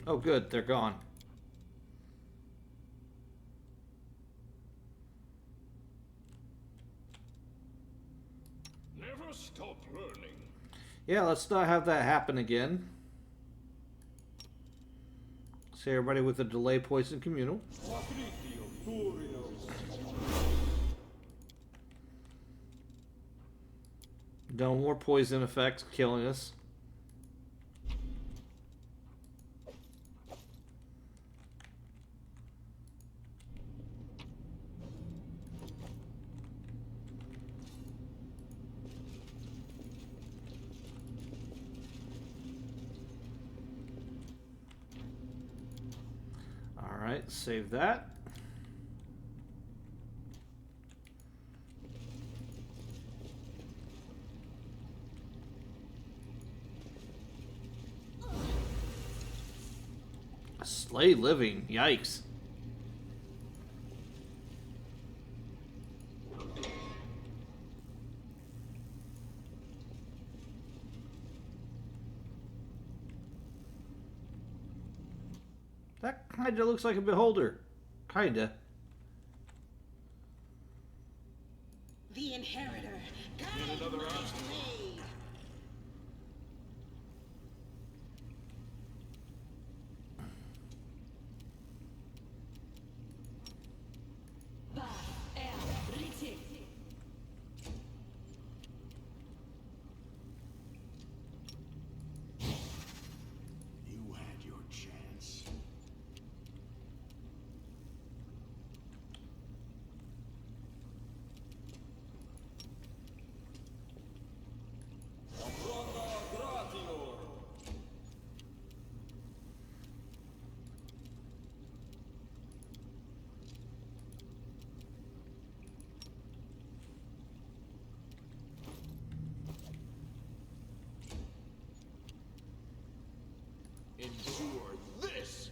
Oh, good. They're gone. Never stop learning. Yeah, let's not have that happen again. See everybody with the delay poison communal. No more poison effects killing us. Alright, save that. Slay living, yikes. That kinda looks like a beholder. Kinda. The inheritor. Guide another my obstacle. blade. You had your chance. Endure this!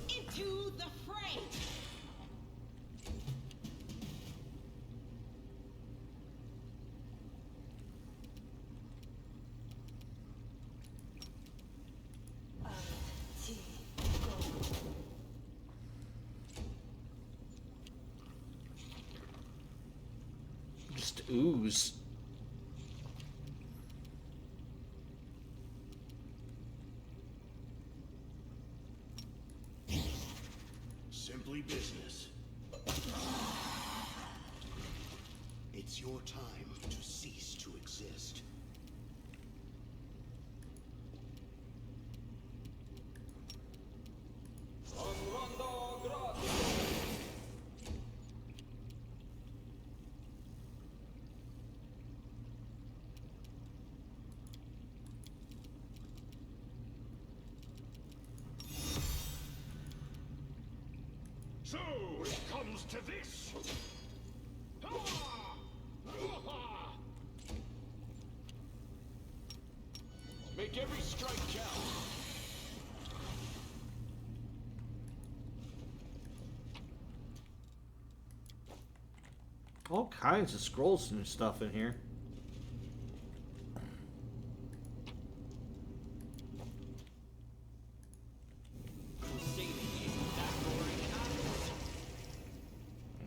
Into the fray. Just ooze. Simply business. It's your time to cease to exist. So it comes to this. Make every strike count. All kinds of scrolls and stuff in here.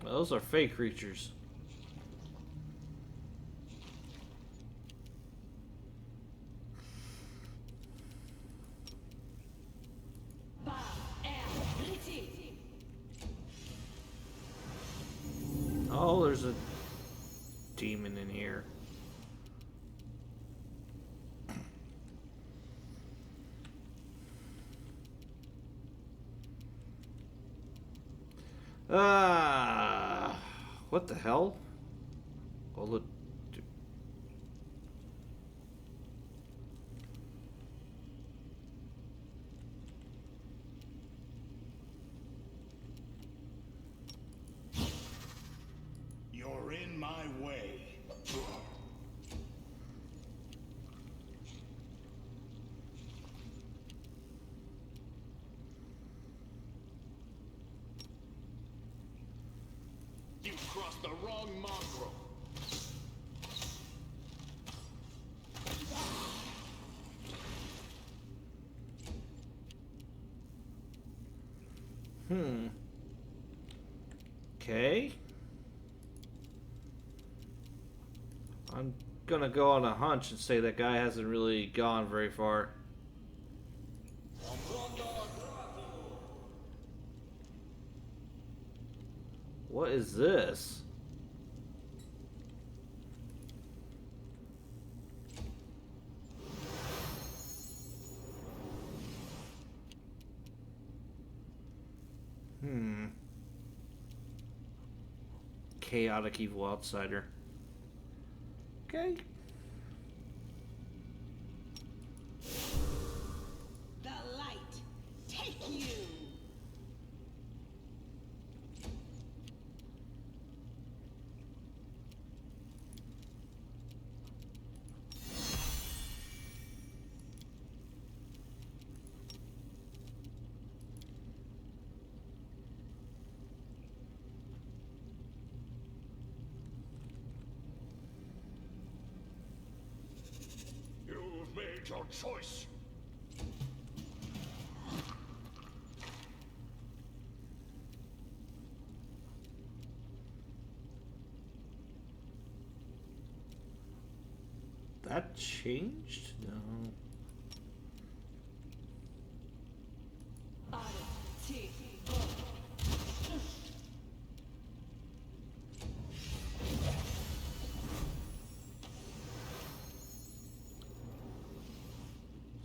Those are fake creatures. Oh, there's a demon in here. What the hell? Oh, look. You're in my way. You've crossed the wrong mongrel. Okay. I'm gonna go on a hunch and say that guy hasn't really gone very far. What is this? Chaotic evil outsider. Okay. The light, take you. You've made your choice. That changed? No.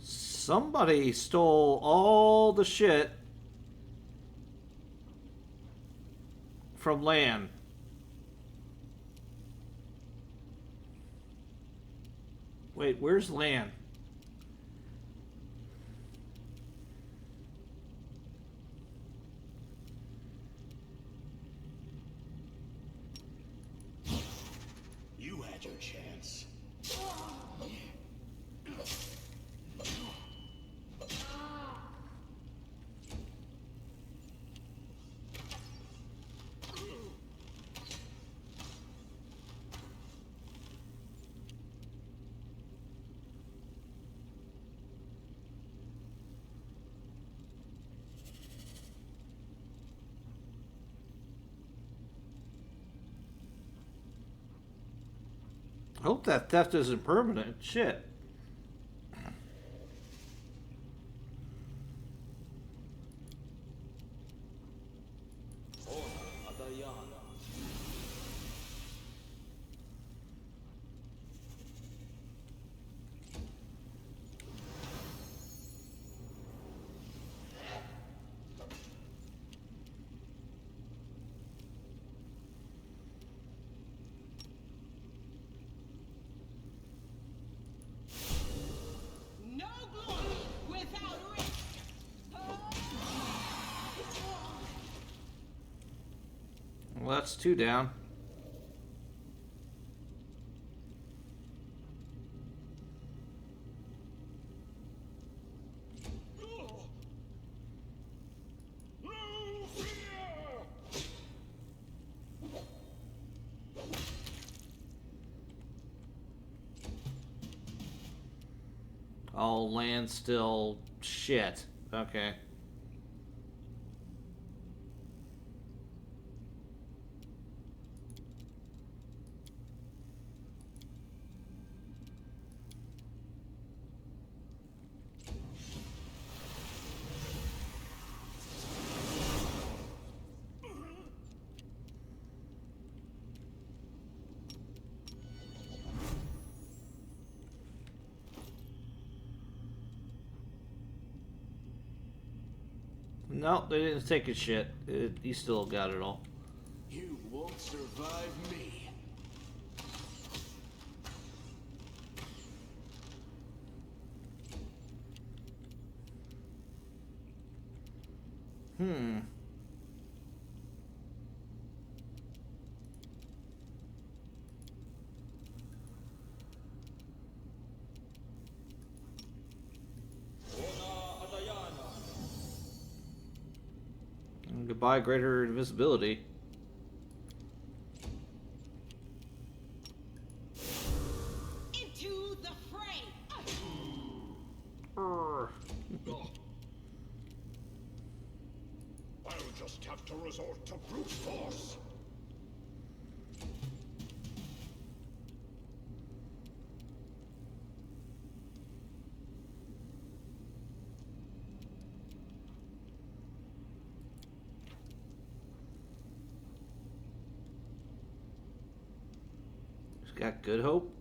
Somebody stole all the shit from land. Wait, where's land? You had your chance. I hope that theft isn't permanent. Shit. No glory without risk. Well, that's two down. All land still shit. Okay. No, they didn't take his shit. He still got it all. You won't survive me. Goodbye, greater invisibility. Into the fray. I'll just have to resort to brute force. He's got good hope.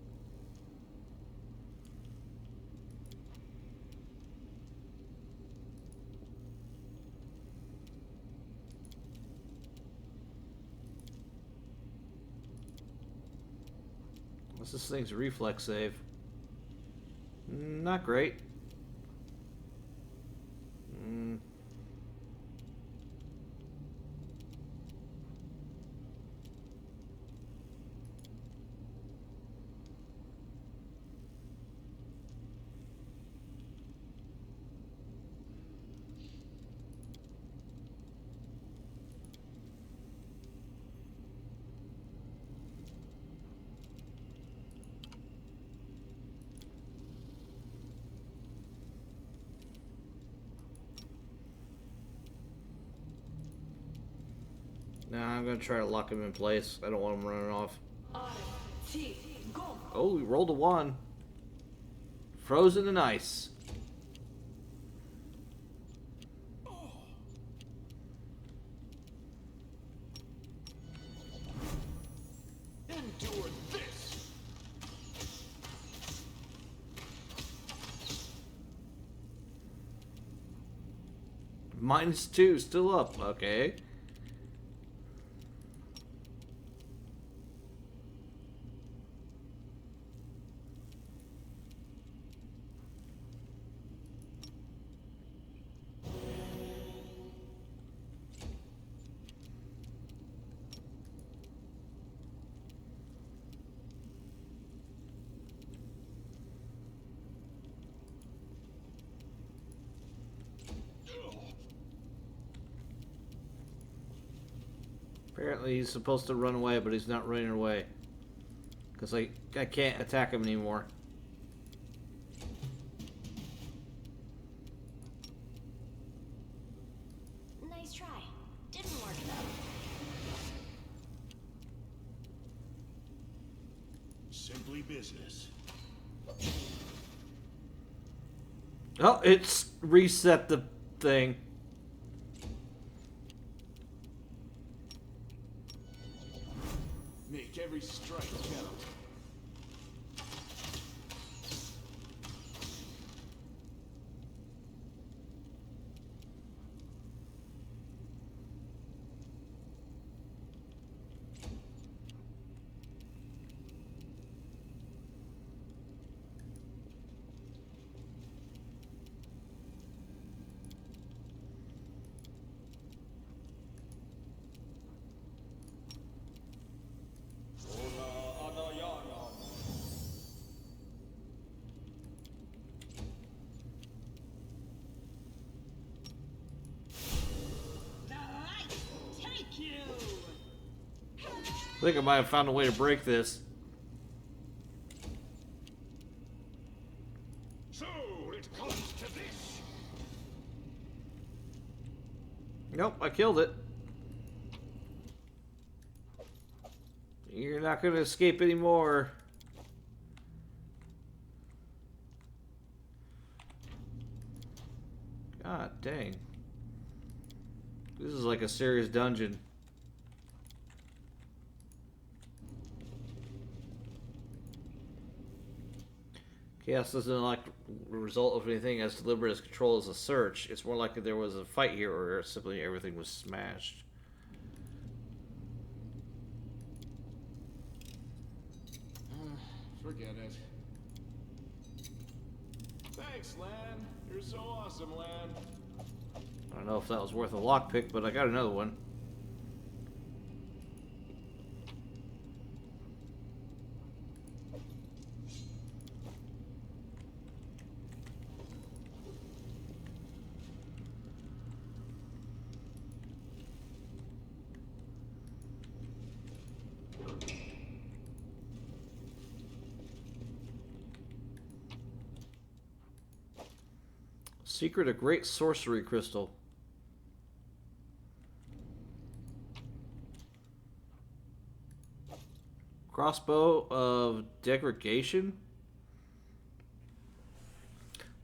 What's this thing's reflex save? Not great. Nah, I'm gonna try to lock him in place. I don't want him running off. Oh, we rolled a 1. Frozen in ice. Endure this. -2, still up. Okay. Apparently he's supposed to run away, but he's not running away. Because I can't attack him anymore. Nice try. Didn't work though. Simply business. Oh, it's reset the thing. Make every strike count. The light take you. I think I might have found a way to break this. So it comes to this. Nope, I killed it. You're not going to escape anymore. God dang. This is like a serious dungeon. Chaos doesn't like the result of anything as deliberate as control as a search. It's more likely there was a fight here or simply everything was smashed. Forget it. Thanks, Lan. You're so awesome, Lan. I don't know if that was worth a lockpick, but I got another one. Secret of Great Sorcery Crystal. Crossbow of degradation.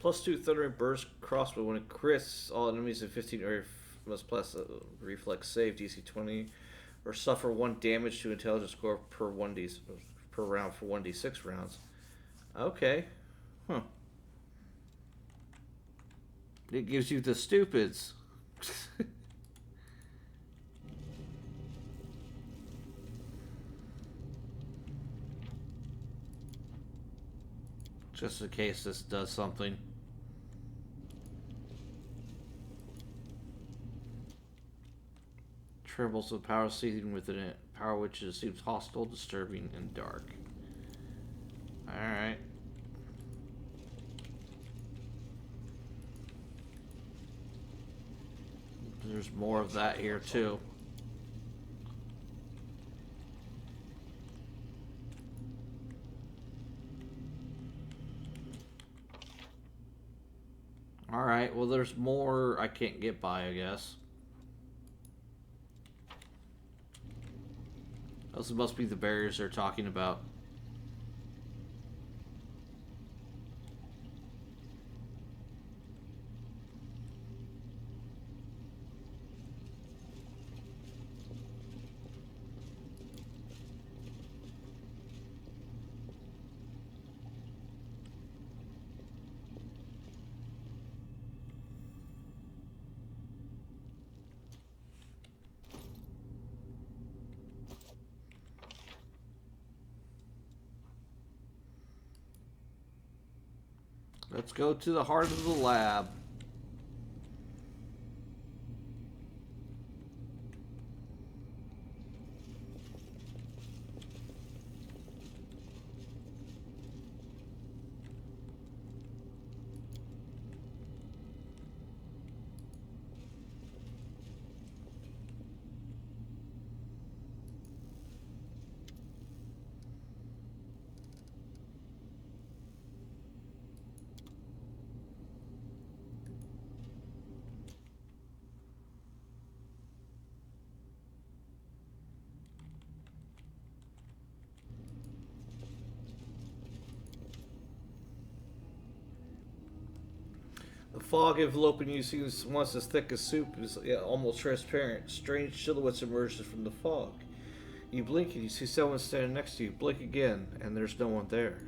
+2 thundering burst crossbow. When it crits, all enemies in 15 area must pass a reflex save DC 20 or suffer 1 damage to intelligence score per 1d per round for 1d6 rounds. Okay. Huh. It gives you the stupids. Just in case this does something. Trembles with power seething within it. Power which seems hostile, disturbing, and dark. Alright. There's more of that here too. Alright, well there's more I can't get by, I guess. Those must be the barriers they're talking about. Let's go to the heart of the lab. The fog enveloping you seems once as thick as soup is almost transparent. Strange silhouettes emerge from the fog. You blink and you see someone standing next to you. Blink again, and there's no one there.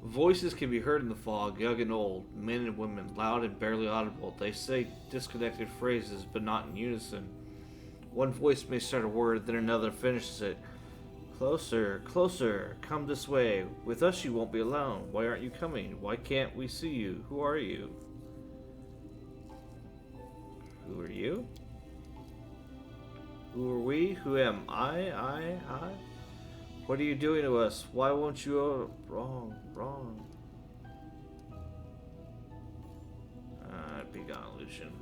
Voices can be heard in the fog, young and old, men and women, loud and barely audible. They say disconnected phrases, but not in unison. One voice may start a word, then another finishes it. Closer, closer, come this way. With us you won't be alone. Why aren't you coming? Why can't we see you? Who are you? Who are you? Who are we? Who am I? What are you doing to us? Why won't you? Wrong. Be gone, illusion.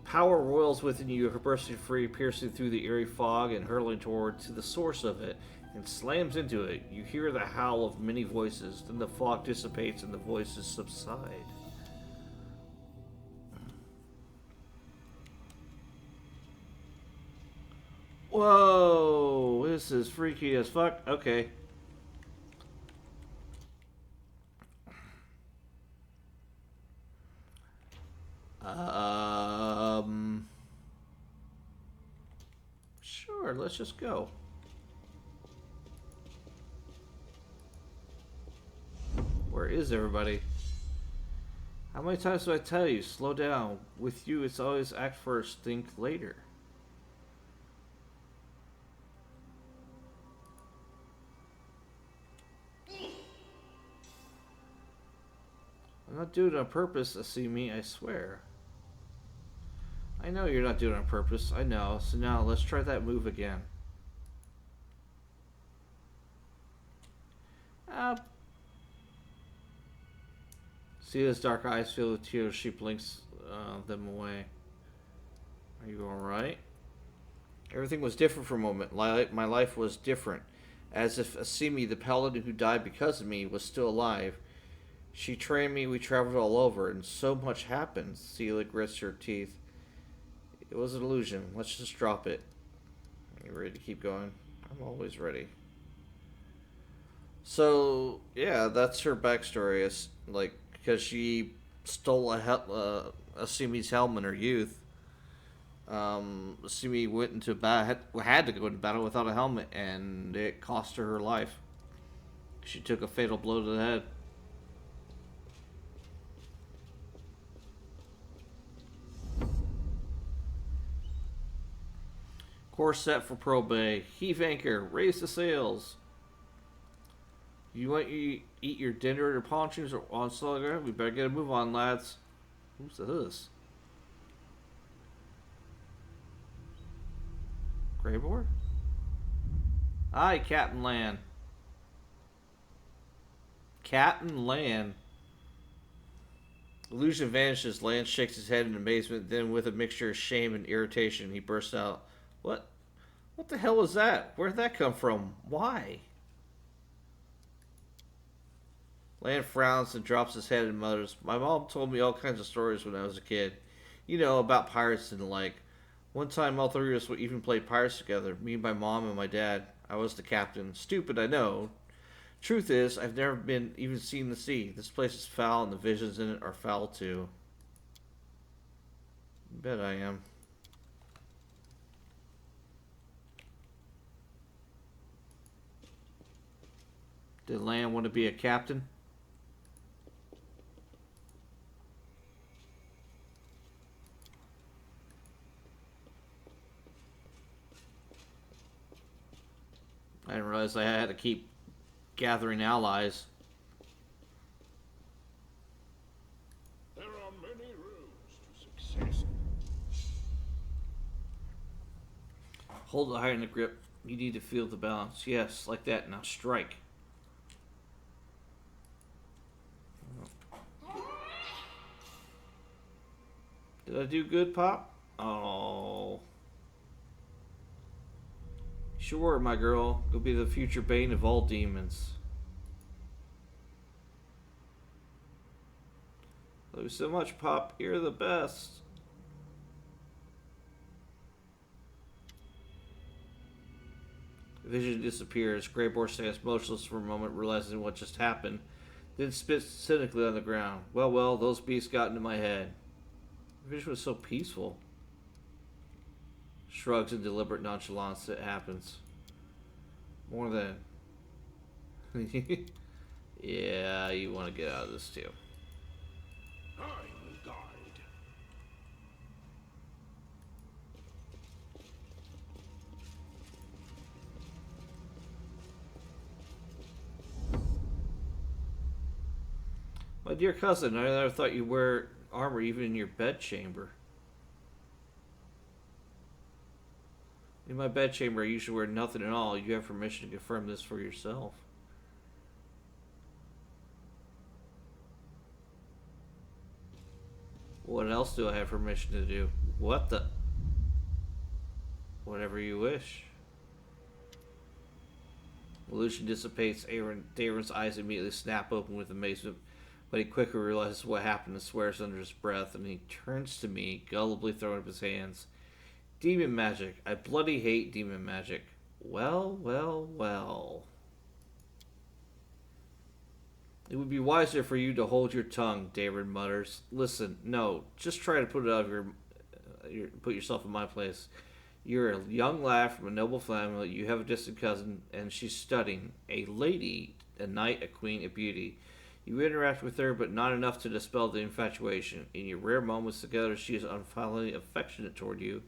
Power roils within you, bursting free, piercing through the eerie fog and hurtling toward to the source of it, and slams into it. You hear the howl of many voices, then the fog dissipates and the voices subside. Whoa, this is freaky as fuck. Okay. Sure, let's just go. Where is everybody? How many times do I tell you, slow down? With you, it's always act first, think later. I'm not doing it on purpose, Asimi, I swear. I know you're not doing it on purpose, I know. So now, let's try that move again. See those dark eyes filled with tears, she blinks them away. Are you alright? Everything was different for a moment. My life was different. As if Asimi, the paladin who died because of me, was still alive. She trained me, we traveled all over, and so much happened. Celia grits her teeth. It was an illusion. Let's just drop it. You ready to keep going? I'm always ready. So yeah, that's her backstory. It's like because she stole Asumi's helm in her youth. Asumi went into battle, had to go into battle without a helmet, and it cost her her life. She took a fatal blow to the head. Course set for Pearl Bay. Heave anchor. Raise the sails. You want you eat your dinner at your pontoons or on solid ground? We better get a move on, lads. Who's this? Greyboard? Aye, Captain Land. Captain Land. Illusion vanishes. Land shakes his head in amazement. Then, with a mixture of shame and irritation, he bursts out, "What? What the hell was that? Where'd that come from? Why?" Land frowns and drops his head and mutters, "My mom told me all kinds of stories when I was a kid. You know, about pirates and the like. One time all three of us would even play pirates together. Me, my mom, and my dad. I was the captain. Stupid, I know. Truth is, I've never been even seen the sea. This place is foul and the visions in it are foul too." Bet I am. Did Land want to be a captain? I didn't realize I had to keep gathering allies. There are many roads to success. Hold it higher in the grip. You need to feel the balance. Yes, like that. Now strike. Did I do good, Pop? Oh. Sure, my girl. You'll be the future bane of all demons. Love you so much, Pop. You're the best. The vision disappears. Greyboar stands motionless for a moment, realizing what just happened, then spits cynically on the ground. Well, those beasts got into my head. The vision was so peaceful. Shrugs in deliberate nonchalance. It happens. More than... Yeah, you want to get out of this too. I will guide. My dear cousin, I never thought you'd wear armor even in your bedchamber. In my bedchamber, I usually wear nothing at all. You have permission to confirm this for yourself. What else do I have permission to do? What the? Whatever you wish. Illusion dissipates. Daron's eyes immediately snap open with amazement, but he quickly realizes what happened and swears under his breath, and he turns to me, gullibly throwing up his hands. Demon magic. I bloody hate demon magic. Well. It would be wiser for you to hold your tongue, Daron mutters. Listen, no, just try to put it out of put yourself in my place. You're a young lad from a noble family. You have a distant cousin, and she's studying. A lady, a knight, a queen, a beauty. You interact with her, but not enough to dispel the infatuation. In your rare moments together, she is unfailingly affectionate toward you,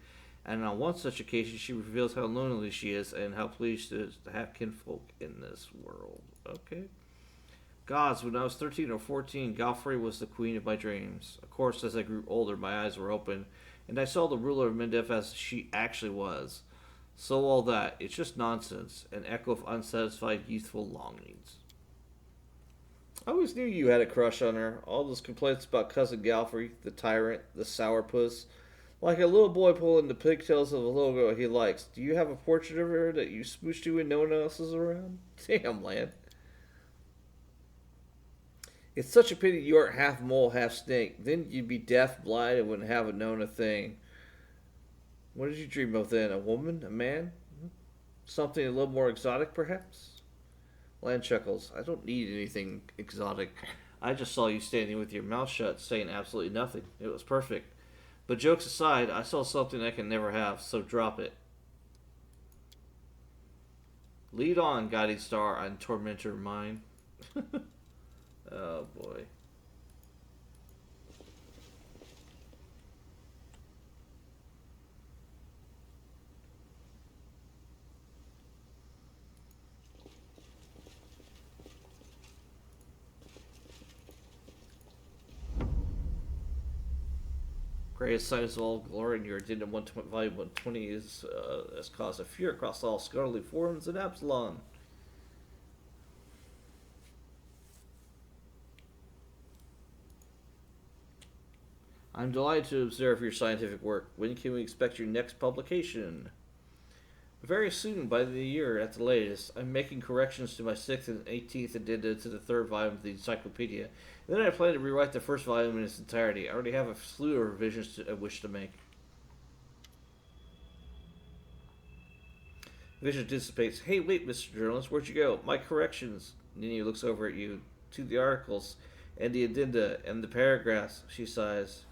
and on one such occasion, she reveals how lonely she is and how pleased she is to have kinfolk in this world. Okay? Gods, when I was 13 or 14, Galfrey was the queen of my dreams. Of course, as I grew older, my eyes were open, and I saw the ruler of Mendef as she actually was. So all that, it's just nonsense, an echo of unsatisfied youthful longings. I always knew you had a crush on her. All those complaints about Cousin Galfrey, the tyrant, the sourpuss. Like a little boy pulling the pigtails of a little girl he likes. Do you have a portrait of her that you smooched to when no one else is around? Damn, Lan. It's such a pity you aren't half mole, half snake. Then you'd be deaf, blind, and wouldn't have known a thing. What did you dream of then? A woman? A man? Something a little more exotic, perhaps? Land chuckles. I don't need anything exotic. I just saw you standing with your mouth shut, saying absolutely nothing. It was perfect. But jokes aside, I saw something I can never have, so drop it. Lead on, guiding star and tormentor mine. Oh boy. Greatest sight of all glory in your addendum 120, volume 120 is has caused a fear across all scholarly forums in Absalom. I'm delighted to observe your scientific work. When can we expect your next publication? Very soon, by the year at the latest. I'm making corrections to my 6th and 18th addenda to the 3rd volume of the encyclopedia. And then I plan to rewrite the 1st volume in its entirety. I already have a slew of revisions I wish to make. Vision dissipates. Hey, wait, Mr. Journalist, where'd you go? My corrections. Nini looks over at you. To the articles, and the addenda, and the paragraphs. She sighs.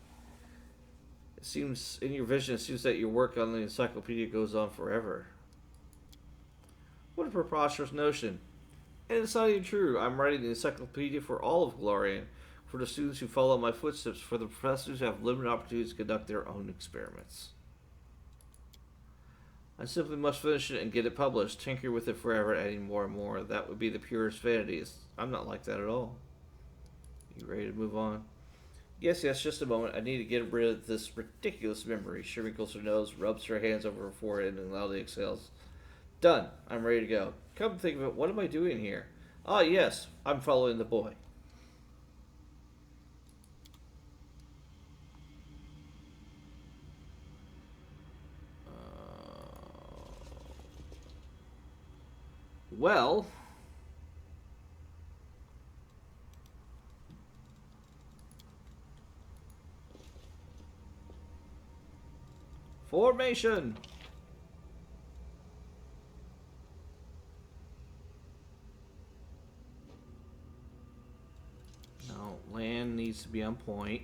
It seems, in your vision, it seems that your work on the encyclopedia goes on forever. What a preposterous notion. And it's not even true. I'm writing the encyclopedia for all of Glorian, for the students who follow my footsteps, for the professors who have limited opportunities to conduct their own experiments. I simply must finish it and get it published, tinker with it forever, adding more and more. That would be the purest vanities. I'm not like that at all. You ready to move on? Yes, just a moment. I need to get rid of this ridiculous memory. She wrinkles her nose, rubs her hands over her forehead, and loudly exhales. Done. I'm ready to go. Come to think of it, what am I doing here? Ah, yes, I'm following the boy. Well... Formation! No, land needs to be on point.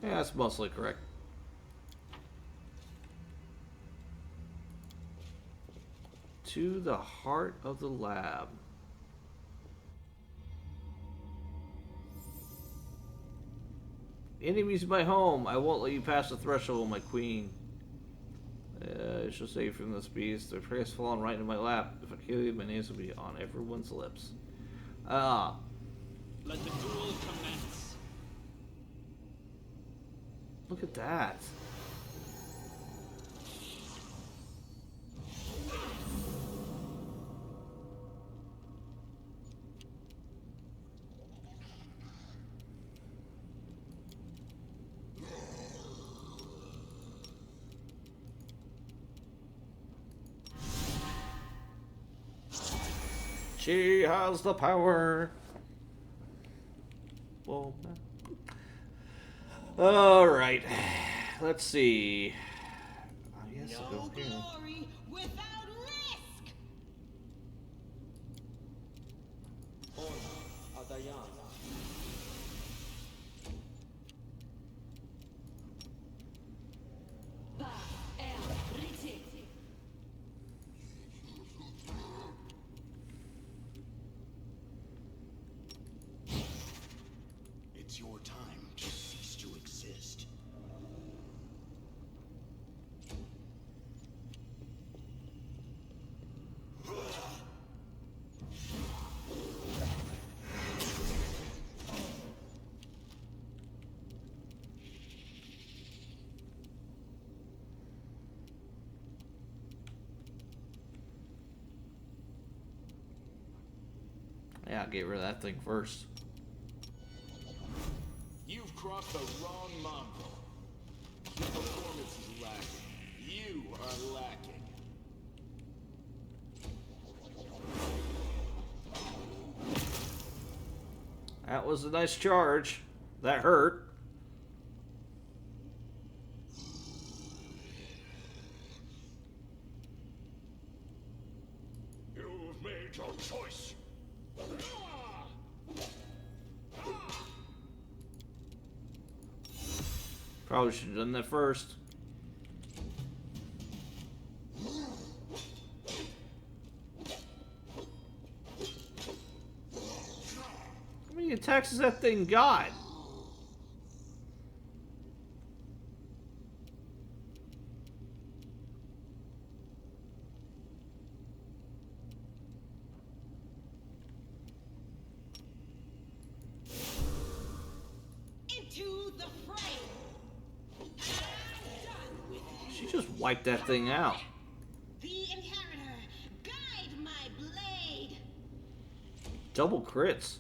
Yeah, that's mostly correct. To the heart of the lab. Enemies in my home. I won't let you pass the threshold, my queen. I shall save from this beast. The prey has fallen right into my lap. If I kill you, my names will be on everyone's lips. Ah. Let the duel commence. Look at that. She has the power. Well, all right. Let's see. I guess I'll No go here. glory without risk. It's your time to cease to exist. Yeah, I'll get rid of that thing first. You've crossed the wrong mongrel. Your performance is lacking. You are lacking. That was a nice charge. That hurt. You've made your choice. Probably should have done that first. How many attacks has that thing got? Into the fray. I'm done with it. She just wiped that thing out. The inheritor, guide my blade. Double crits.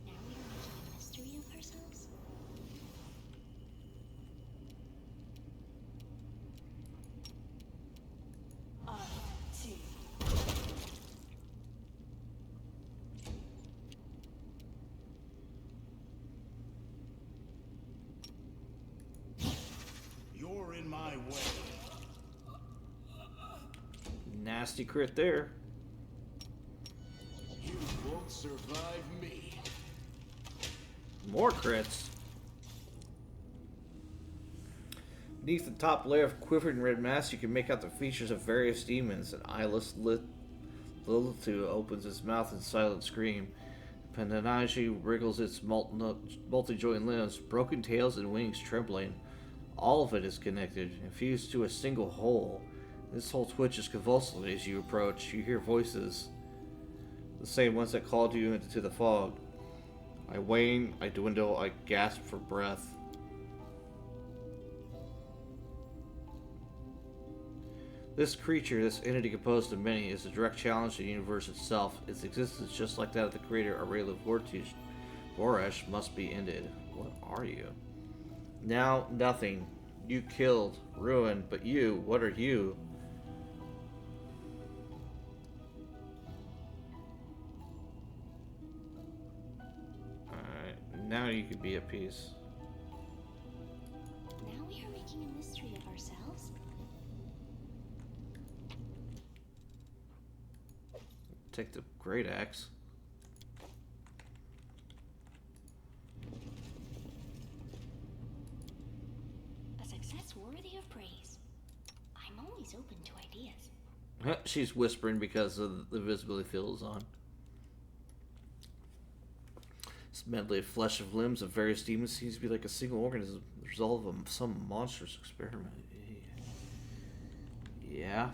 Now we are making a mystery of ourselves. You're in my way. Nasty crit there. You won't survive me. More crits. Beneath the top layer of quivering red mass, you can make out the features of various demons. An eyeless Lilith opens its mouth in silent scream. Pandanaji wriggles its multi-joint limbs, broken tails and wings trembling. All of it is connected, infused to a single whole. This whole twitches convulsively as you approach. You hear voices, the same ones that called you into the fog. I wane, I dwindle, I gasp for breath. This creature, this entity composed of many, is a direct challenge to the universe itself. Its existence, just like that of the creator Areelu WotR, must be ended. What are you? Now, nothing. You killed, ruined, but you, what are you? Alright, now you can be at peace. Now we are making a mystery of ourselves. Take the great axe. A success worthy of praise. I'm always open to ideas. She's whispering because of the visibility field is on. This medley of flesh of limbs of various demons seems to be like a single organism, the result of some monstrous experiment. Yeah.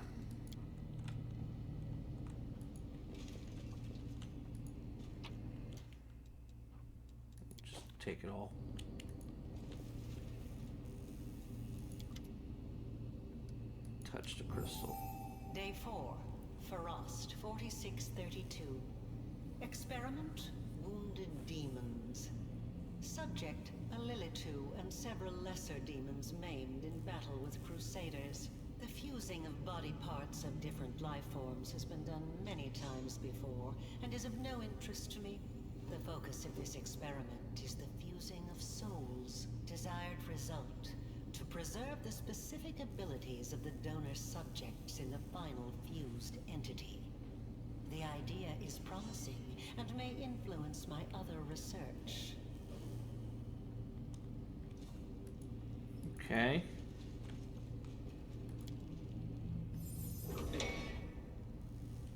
Just take it all. Touch the crystal. Day 4, Frost, 4632. Experiment, wounded demons. Subject, a Lilitu and several lesser demons maimed in battle with crusaders. The fusing of body parts of different life forms has been done many times before, and is of no interest to me. The focus of this experiment is the fusing of souls. Desired result, to preserve the specific abilities of the donor subjects in the final fused entity. The idea is promising and may influence my other research. Okay.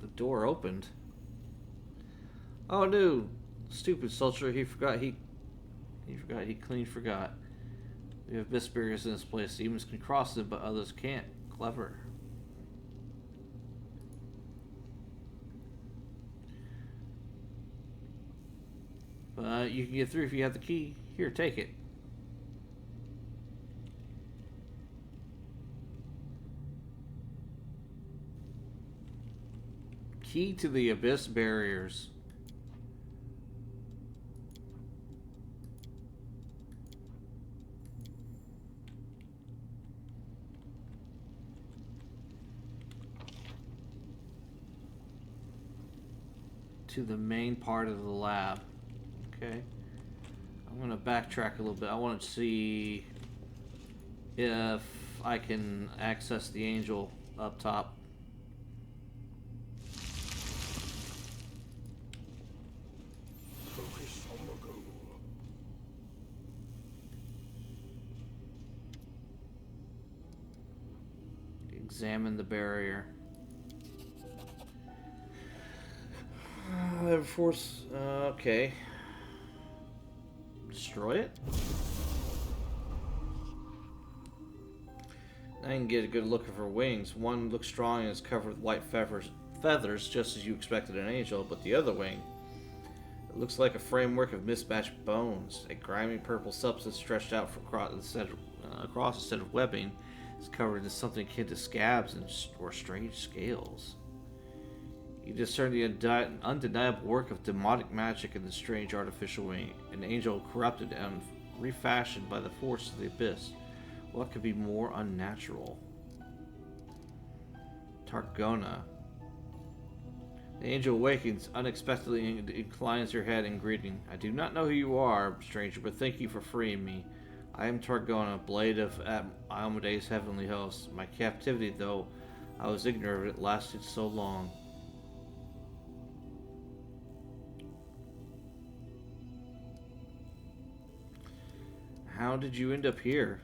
The door opened. Oh no! Stupid soldier, he clean forgot. We have abyss barriers in this place. Demons can cross them, but others can't. Clever. But you can get through if you have the key. Here, take it. Key to the abyss barriers. to the main part of the lab. Okay. I'm gonna backtrack a little bit. I want to see if I can access the angel up top. Focus on the goal. Examine the barrier. Force. Okay. Destroy it. I can get a good look at her wings. One looks strong and is covered with white feathers, just as you expected an angel, but the other wing, it looks like a framework of mismatched bones. A grimy purple substance stretched out across instead of webbing is covered in something akin to scabs or strange scales. You discern the undeniable work of demonic magic in the strange artificial wing, an angel corrupted and refashioned by the force of the abyss. What could be more unnatural? Targona. The angel awakens, unexpectedly inclines her head in greeting. I do not know who you are, stranger, but thank you for freeing me. I am Targona, blade of Almade's heavenly host. My captivity, though I was ignorant of it, lasted so long. How did you end up here?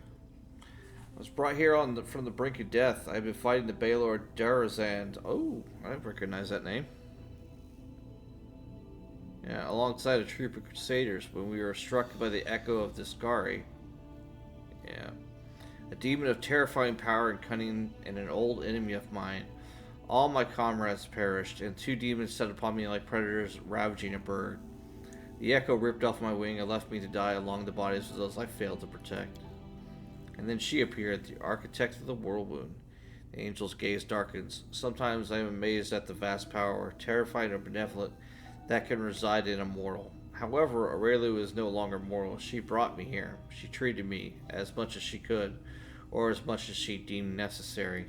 I was brought here from the brink of death. I've been fighting the Baylor Darazand. Oh, I recognize that name. Yeah, alongside a troop of crusaders when we were struck by the echo of the Skari. Yeah. A demon of terrifying power and cunning and an old enemy of mine. All my comrades perished, and 2 demons set upon me like predators ravaging a bird. The echo ripped off my wing and left me to die along the bodies of those I failed to protect. And then she appeared, the architect of the whirlwind. The angel's gaze darkens. Sometimes I am amazed at the vast power, terrifying or benevolent, that can reside in a mortal. However, Areelu is no longer mortal. She brought me here. She treated me as much as she could, or as much as she deemed necessary.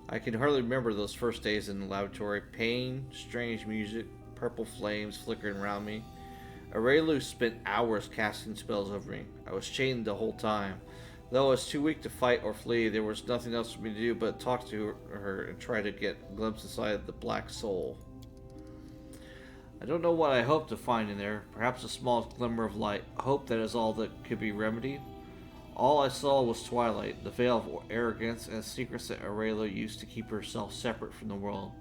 I can hardly remember those first days in the laboratory. Pain, strange music, purple flames flickering around me. Areelu spent hours casting spells over me. I was chained the whole time. Though I was too weak to fight or flee, there was nothing else for me to do but talk to her and try to get a glimpse inside the black soul. I don't know what I hoped to find in there. Perhaps a small glimmer of light. Hope that is all that could be remedied. All I saw was twilight, the veil of arrogance and secrets that Areelu used to keep herself separate from the world.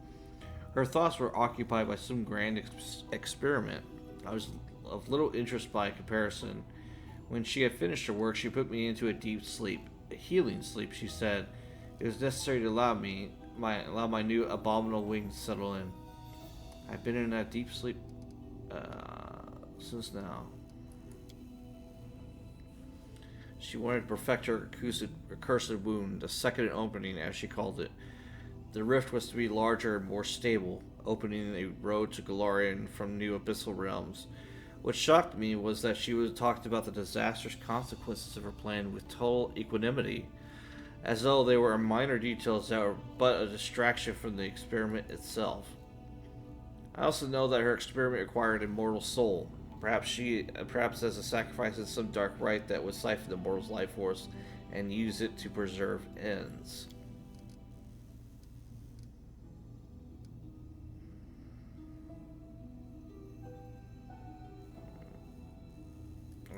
Her thoughts were occupied by some grand experiment. I was of little interest by comparison. When she had finished her work, she put me into a deep sleep. A healing sleep, she said. It was necessary to allow my new abominable wings to settle in. I've been in that deep sleep since now. She wanted to perfect her accursed wound, a second opening, as she called it. The rift was to be larger and more stable, opening a road to Galarian from new abyssal realms. What shocked me was that she would talked about the disastrous consequences of her plan with total equanimity, as though they were minor details that were but a distraction from the experiment itself. I also know that her experiment required a mortal soul, perhaps as a sacrifice of some dark rite that would siphon the mortal's life force and use it to preserve ends.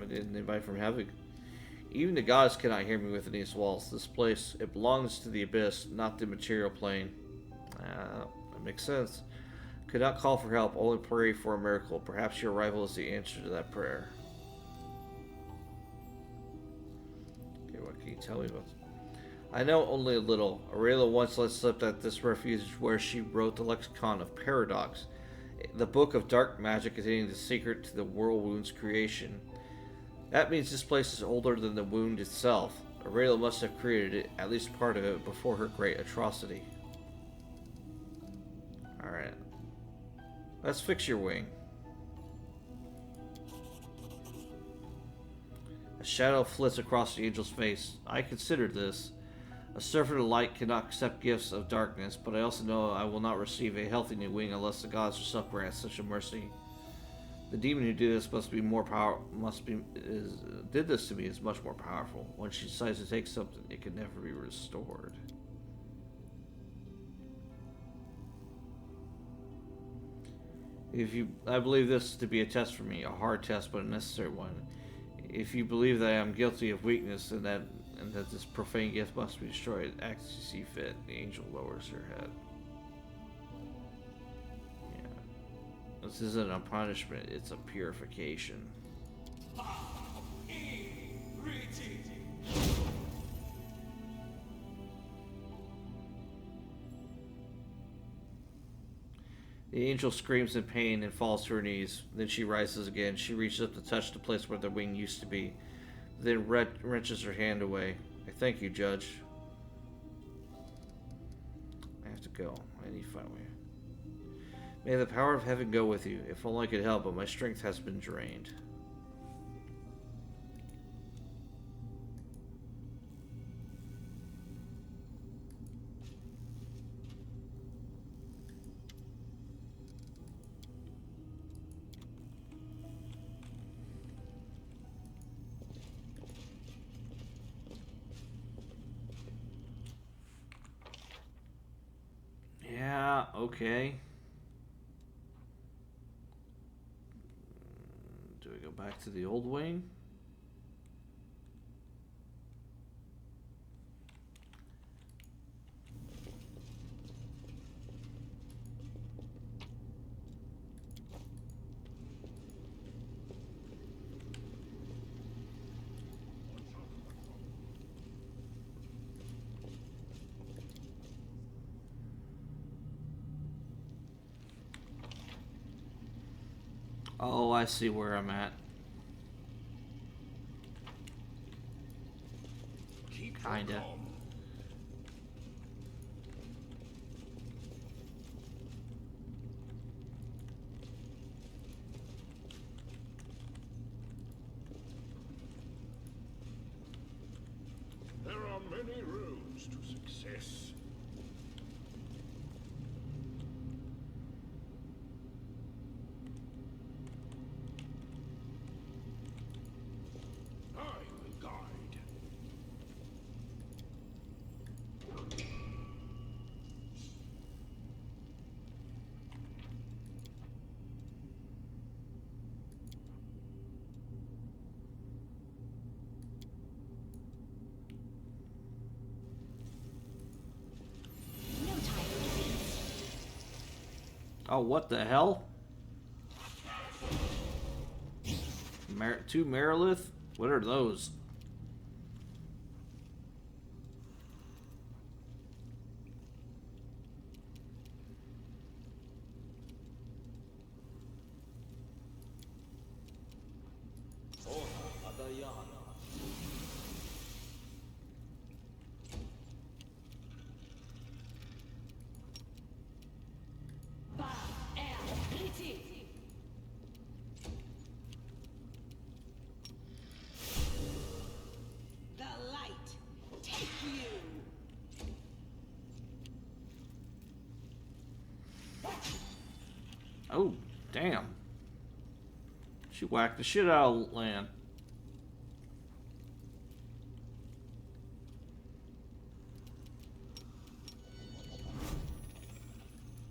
I didn't invite from heaven. Even the gods cannot hear me within these walls. This place, it belongs to the abyss, not the material plane. That makes sense. Could not call for help, only pray for a miracle. Perhaps your arrival is the answer to that prayer. Okay, what can you tell me about this? I know only a little. Areelu once let slip that this refuge is where she wrote the lexicon of paradox, the book of dark magic containing the secret to the whirlwound's creation. That means this place is older than the wound itself. Areelu must have created it, at least part of it, before her great atrocity. Alright. Let's fix your wing. A shadow flits across the angel's face. I considered this. A servant of light cannot accept gifts of darkness, but I also know I will not receive a healthy new wing unless the gods herself grant such a mercy. The demon who did this did this to me is much more powerful. When she decides to take something, it can never be restored. I believe this to be a test for me, a hard test but a necessary one. If you believe that I am guilty of weakness and that this profane gift must be destroyed, act as you see fit. The angel lowers her head. Yeah. This isn't a punishment, it's a purification. The angel screams in pain and falls to her knees. Then she rises again. She reaches up to touch the place where the wing used to be. Then wrenches her hand away. I thank you, Judge. I have to go. I need to find a way. May the power of heaven go with you. If only I could help, but my strength has been drained. Yeah, okay. Do we go back to the old wing? Oh, I see where I'm at. Kinda. There are many roads to success. I will guide. No time for defeats. Oh, what the hell? Two Merilith? What are those? The light take you. Oh, damn. She whacked the shit out of Lan.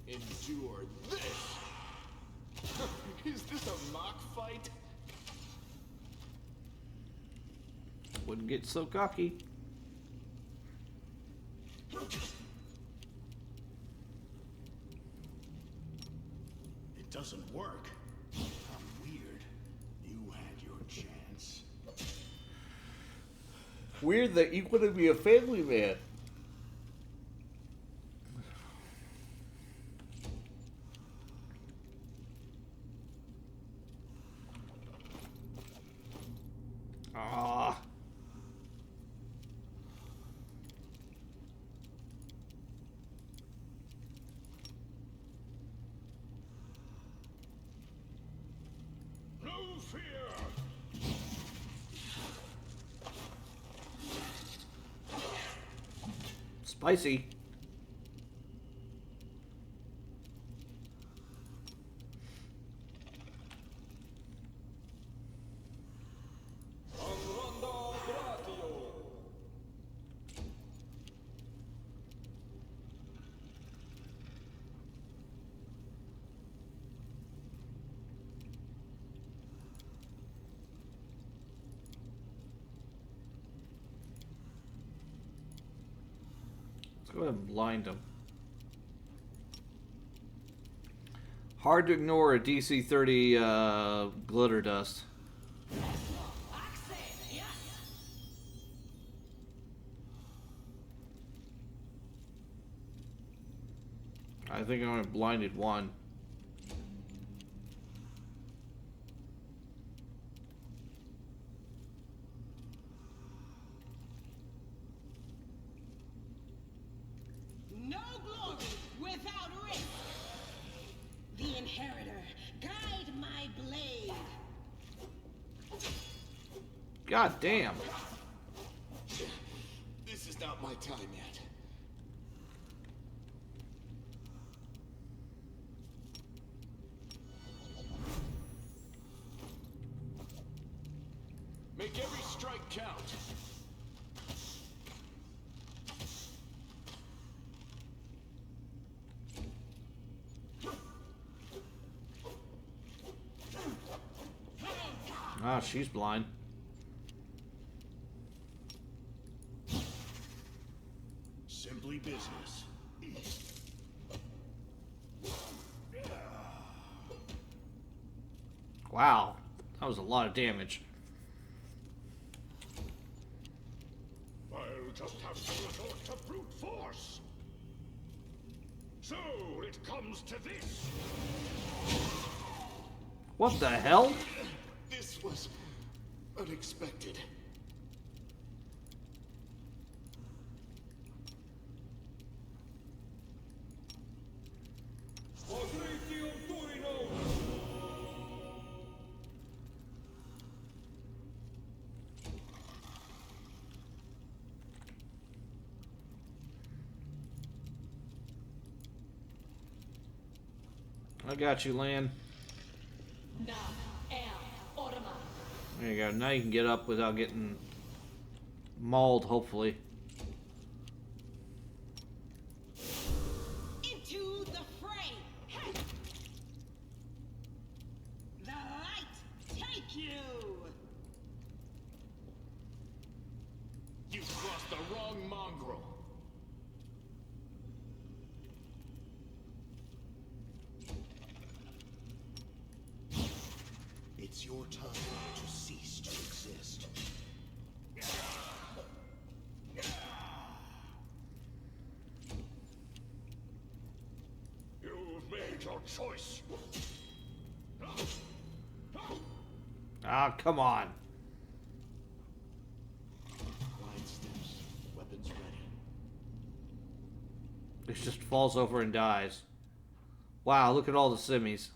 Endure this. Is this a mock fight? Wouldn't get so cocky. It doesn't work. How weird. You had your chance. Weird that you couldn't be a family man. Ah. No fear. Spicy. Go ahead and blind him. Hard to ignore a DC 30 glitter dust. I think I only blinded one. No glory without risk. The inheritor, guide my blade. God damn. This is not my time yet. Make every strike count. Ah, she's blind. Simply business. Wow, that was a lot of damage. I'll just have to resort to brute force. So it comes to this. What the hell? This was unexpected. I got you, Lan. There you go. Now you can get up without getting mauled, hopefully. Into the fray. Hey. The light take you. You've crossed the wrong mongrel. It's your time to cease to exist. You've made your choice. Ah, come on. Quiet steps, weapons ready. It just falls over and dies. Wow, look at all the simmies.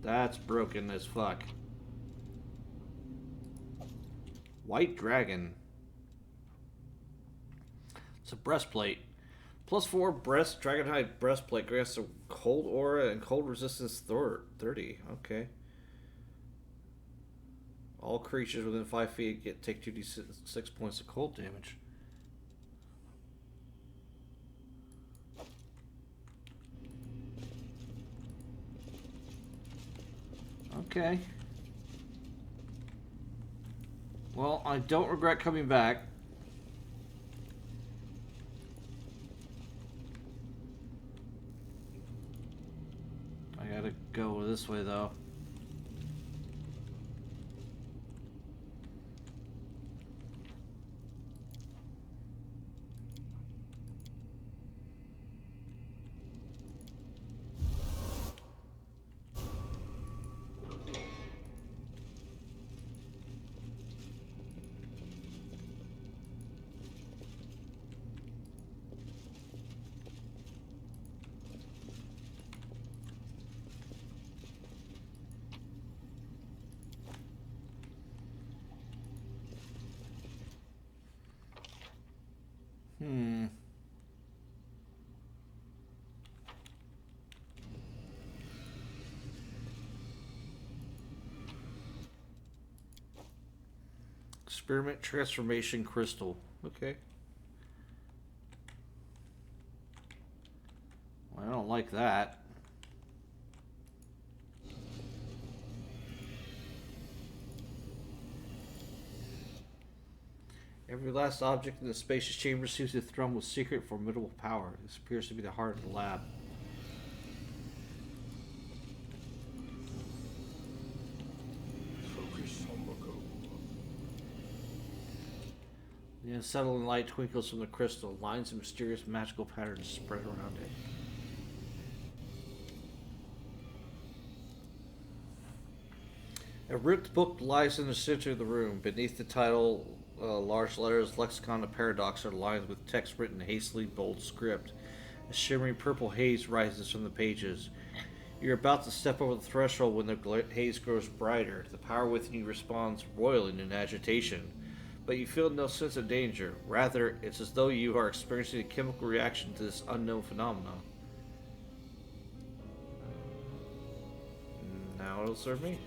That's broken as fuck. White Dragon. It's a breastplate. +4 breast, Dragonhide breastplate grants a cold aura and cold resistance 30. Okay. All creatures within 5 feet take 2d6 points of cold damage. Okay. Well, I don't regret coming back. I gotta go this way, though. Experiment transformation crystal. Okay. Well, I don't like that. Every last object in the spacious chamber seems to thrum with secret, formidable power. This appears to be the heart of the lab. Focus on the goal. The unsettling light twinkles from the crystal. Lines of mysterious magical patterns spread around it. A ripped book lies in the center of the room. Beneath the title, large letters, Lexicon of Paradox, are lined with text written hastily bold script. A shimmering purple haze rises from the pages. You're about to step over the threshold when the haze grows brighter. The power within you responds, roiling in agitation. But you feel no sense of danger. Rather, it's as though you are experiencing a chemical reaction to this unknown phenomenon. Now it'll serve me.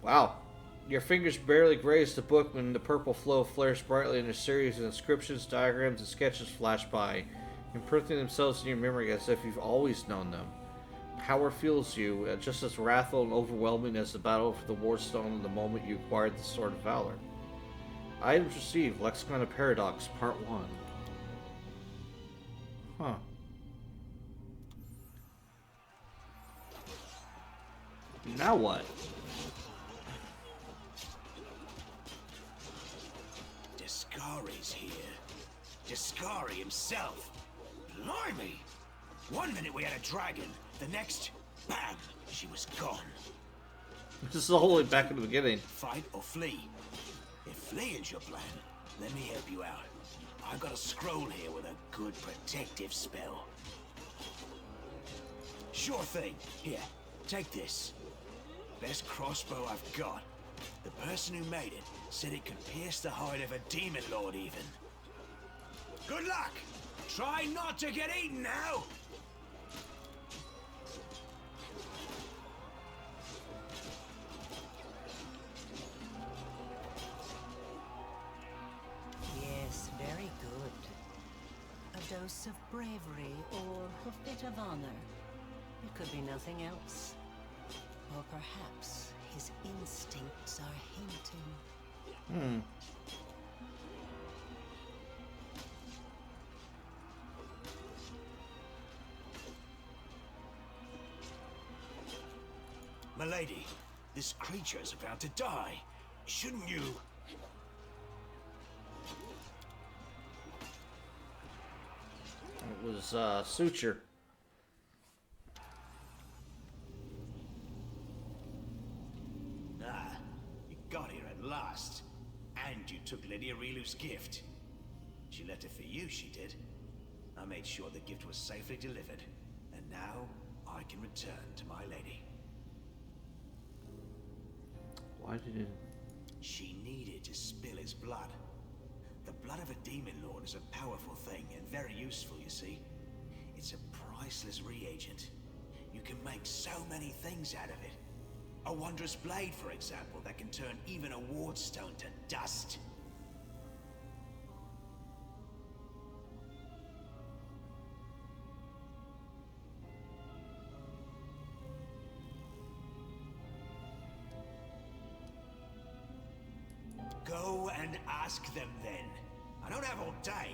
Wow. Your fingers barely graze the book when the purple flow flares brightly and a series of inscriptions, diagrams, and sketches flash by, imprinting themselves in your memory as if you've always known them. Power fuels you, just as wrathful and overwhelming as the battle for the Wardstone in the moment you acquired the Sword of Valor. Items received, Lexicon of Paradox, Part 1. Huh. Now what? Discari's here. Discari himself. Blimey! One minute we had a dragon, the next, bam, she was gone. This is all the way back in the beginning. Fight or flee? If fleeing's your plan, let me help you out. I've got a scroll here with a good protective spell. Sure thing. Here, take this. Best crossbow I've got. The person who made it said it could pierce the hide of a demon lord even. Good luck! Try not to get eaten now! Yes, very good. A dose of bravery or a bit of honor. It could be nothing else. Or perhaps his instincts are hinting. Milady, this creature's about to die. Shouldn't you... It was, suture. Ah, you got here at last. And you took Lady Areelu's gift. She left it for you, she did. I made sure the gift was safely delivered. And now, I can return to my lady. Why did it... She needed to spill his blood. The blood of a demon lord is a powerful thing and very useful, you see. It's a priceless reagent. You can make so many things out of it. A wondrous blade, for example, that can turn even a wardstone to dust. Go and ask them then. I don't have all day.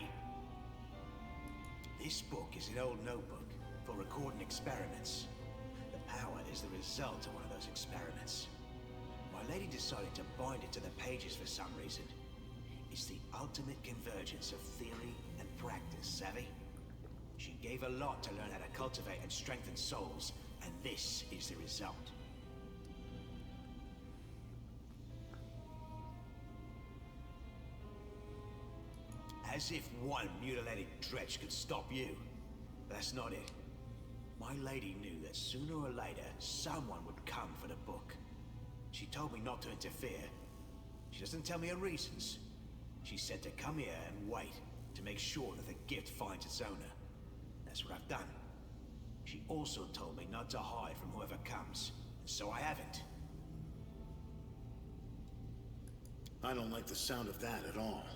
This book is an old notebook for recording experiments. The power is the result of one of those experiments. My lady decided to bind it to the pages for some reason. It's the ultimate convergence of theory and practice, savvy? She gave a lot to learn how to cultivate and strengthen souls, and this is the result. As if one mutilated dretch could stop you. That's not it. My lady knew that sooner or later, someone would come for the book. She told me not to interfere. She doesn't tell me her reasons. She said to come here and wait, to make sure that the gift finds its owner. That's what I've done. She also told me not to hide from whoever comes, and so I haven't. I don't like the sound of that at all.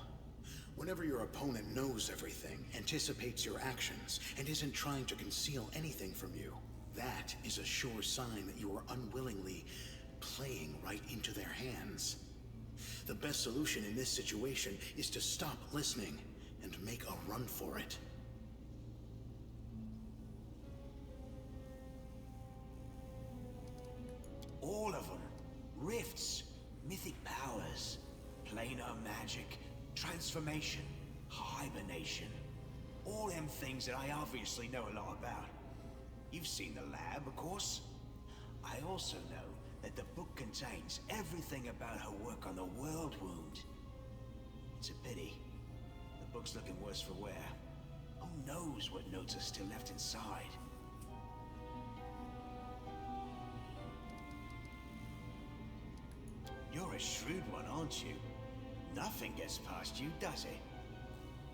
Whenever your opponent knows everything, anticipates your actions, and isn't trying to conceal anything from you, that is a sure sign that you are unwillingly playing right into their hands. The best solution in this situation is to stop listening and make a run for it. All of them. Rifts, mythic powers, planar magic, transformation, hibernation. All them things that I obviously know a lot about. You've seen the lab, of course. I also know that the book contains everything about her work on the world wound. It's a pity. The book's looking worse for wear. Who knows what notes are still left inside? You're a shrewd one, aren't you? Nothing gets past you, does it?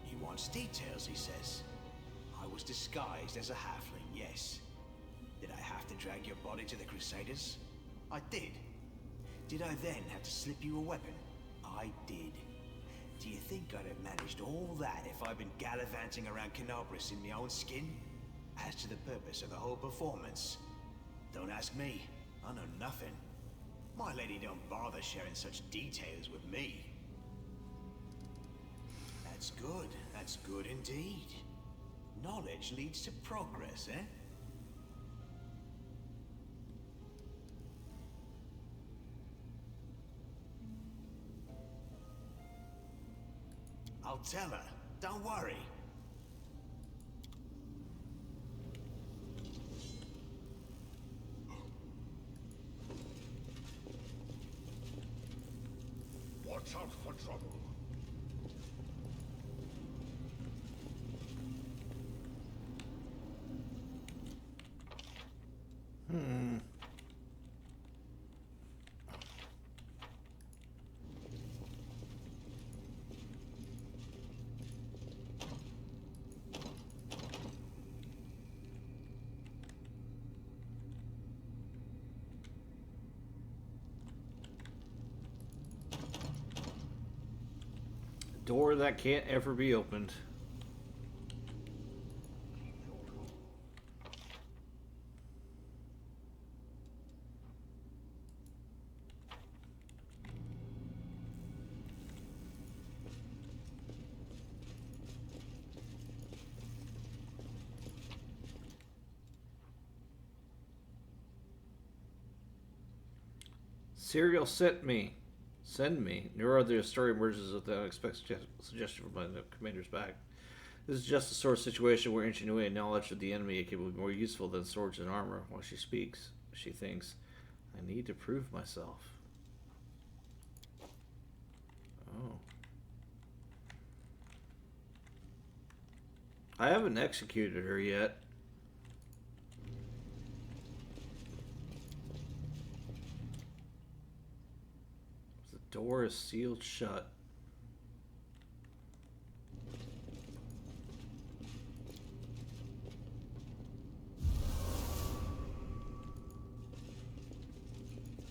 He wants details, he says. I was disguised as a halfling, yes. Did I have to drag your body to the Crusaders? I did. Did I then have to slip you a weapon? I did. Do you think I'd have managed all that if I'd been gallivanting around Canobris in my own skin? As to the purpose of the whole performance, don't ask me. I know nothing. My lady don't bother sharing such details with me. That's good indeed. Knowledge leads to progress, eh? I'll tell her, don't worry. Watch out for trouble. Door that can't ever be opened. Serial sent me. Send me. Neuro, the story emerges with an unexpected suggestion from the commander's back. This is just the sort of situation where ingenuity and knowledge of the enemy can be more useful than swords and armor. While she speaks, she thinks, I need to prove myself. Oh. I haven't executed her yet. The door is sealed shut.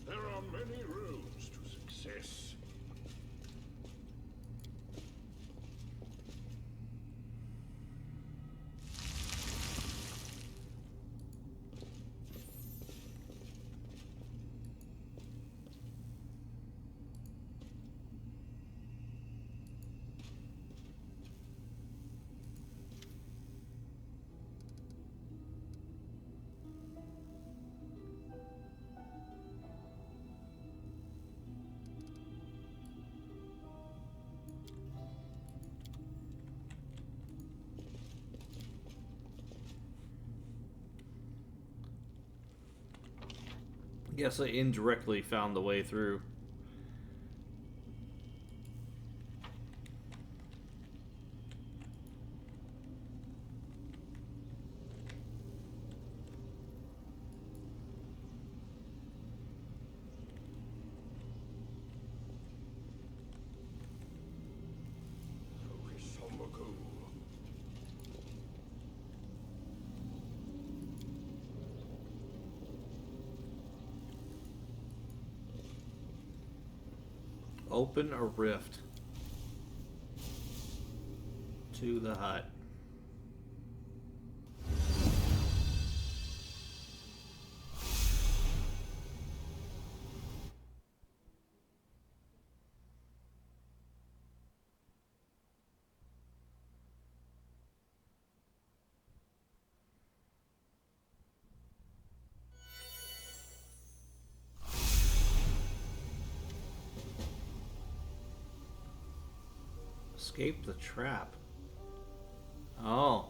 There are many roads to success. Guess I indirectly found the way through. open a rift to the hut. Escape the trap. Oh.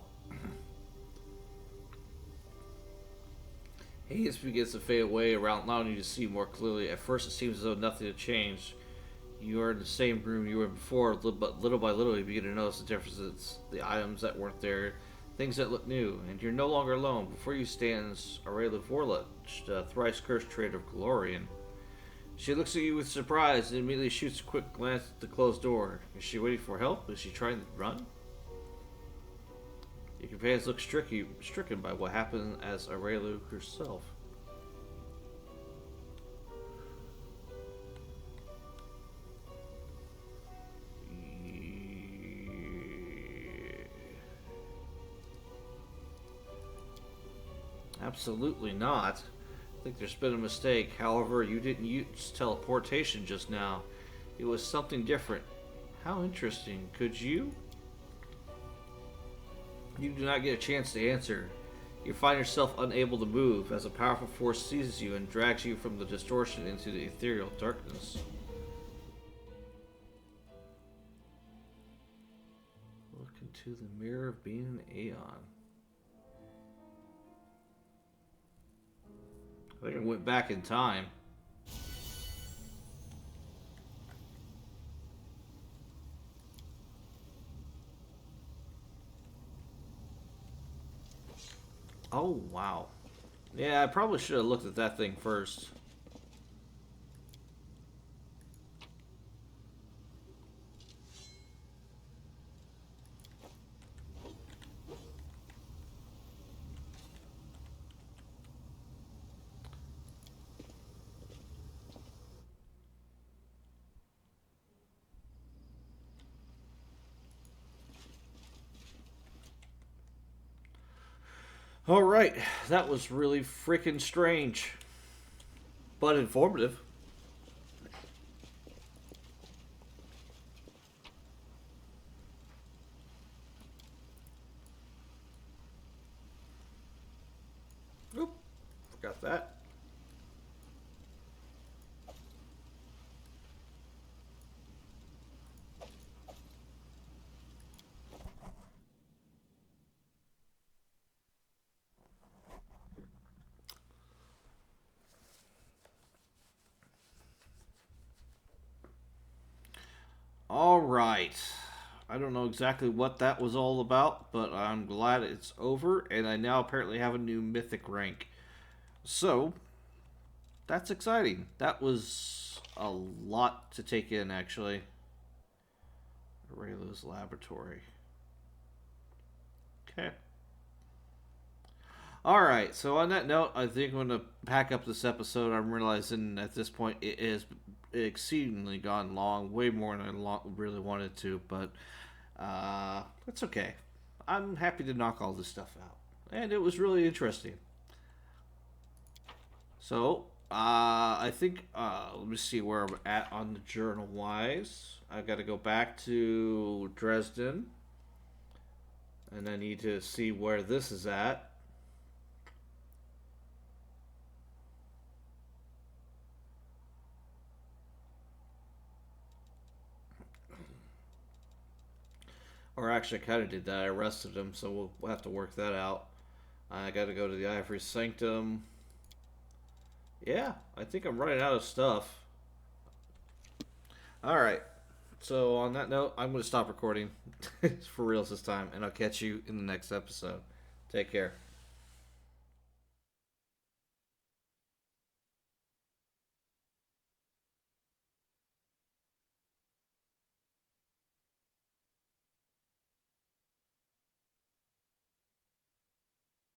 Haze begins to fade away, allowing you to see more clearly. At first, it seems as though nothing had changed. You are in the same room you were before, but little by little, you begin to notice the differences, the items that weren't there, things that look new, and you're no longer alone. Before you stands Areelu, the thrice cursed trader of Glorian. She looks at you with surprise and immediately shoots a quick glance at the closed door. Is she waiting for help? Is she trying to run? Your companions look stricken by what happened as Areelu herself. Absolutely not. I think there's been a mistake. However, you didn't use teleportation just now. It was something different. How interesting. Could you? You do not get a chance to answer. You find yourself unable to move as a powerful force seizes you and drags you from the distortion into the ethereal darkness. Look into the mirror of being an Aeon. I think I went back in time. Oh, wow. Yeah, I probably should have looked at that thing first. Alright, that was really freaking strange. But informative. Oop, forgot that. Alright. I don't know exactly what that was all about, but I'm glad it's over, and I now apparently have a new mythic rank. So, that's exciting. That was a lot to take in, actually. Areelu's laboratory. Okay. Alright, so on that note, I think I'm going to pack up this episode. I'm realizing at this point it is exceedingly gone long, way more than I really wanted to, but that's okay. I'm happy to knock all this stuff out. And it was really interesting. So, I think, let me see where I'm at on the journal-wise. I've got to go back to Dresden. And I need to see where this is at. Or actually, I kind of did that. I arrested him, so we'll have to work that out. I got to go to the Ivory Sanctum. Yeah, I think I'm running out of stuff. Alright, so on that note, I'm going to stop recording. For reals this time, and I'll catch you in the next episode. Take care.